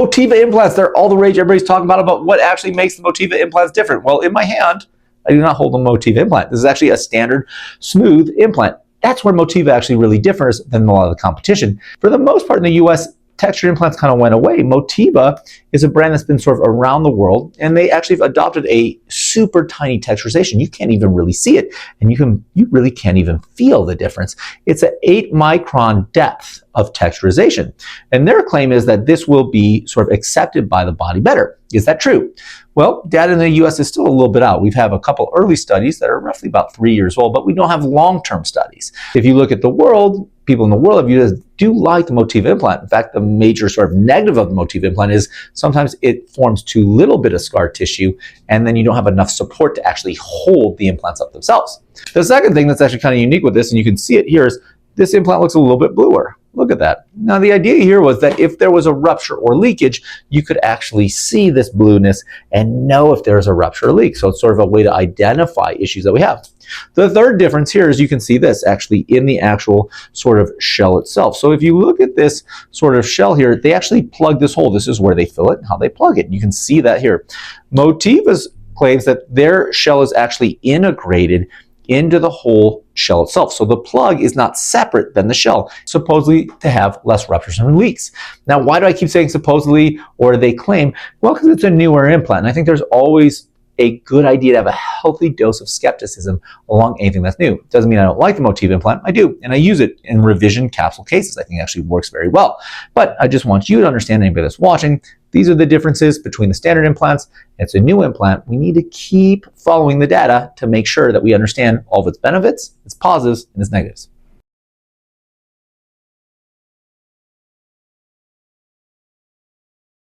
MotIva implants, they're all the rage. Everybody's talking about what actually makes the MotIva implants different. Well, in my hand, I do not hold a MotIva implant. This is actually a standard smooth implant. That's where MotIva actually really differs than a lot of the competition. For the most part in the US, textured implants kind of went away. MotIva is a brand that's been sort of around the world, and they actually have adopted a super tiny texturization. You can't even really see it, and you really can't even feel the difference. It's an 8 micron depth of texturization, and their claim is that this will be sort of accepted by the body better. Is that true? Well, data in the US is still a little bit out. We have a couple early studies that are roughly about 3 years old, but we don't have long-term studies. If you look at the world, people in the world of you do like the MotIva implant. In fact, the major sort of negative of the MotIva implant is sometimes it forms too little bit of scar tissue, and then you don't have enough support to actually hold the implants up themselves. The second thing that's actually kind of unique with this, and you can see it here, is this implant looks a little bit bluer. Look at that. Now, the idea here was that if there was a rupture or leakage, you could actually see this blueness and know if there's a rupture or leak. So it's sort of a way to identify issues that we have. The third difference here is you can see this actually in the actual sort of shell itself. So if you look at this sort of shell here, they actually plug this hole. This is where they fill it and how they plug it. You can see that here. MotIva's claims that their shell is actually integrated into the whole shell itself. So the plug is not separate than the shell, supposedly to have less ruptures and leaks. Now, why do I keep saying supposedly or they claim? Well, because it's a newer implant. And I think there's always a good idea to have a healthy dose of skepticism along anything that's new. Doesn't mean I don't like the MotIva implant. I do, and I use it in revision capsule cases. I think it actually works very well. But I just want you to understand, anybody that's watching, these are the differences between the standard implants. It's a new implant. We need to keep following the data to make sure that we understand all of its benefits, its positives, and its negatives.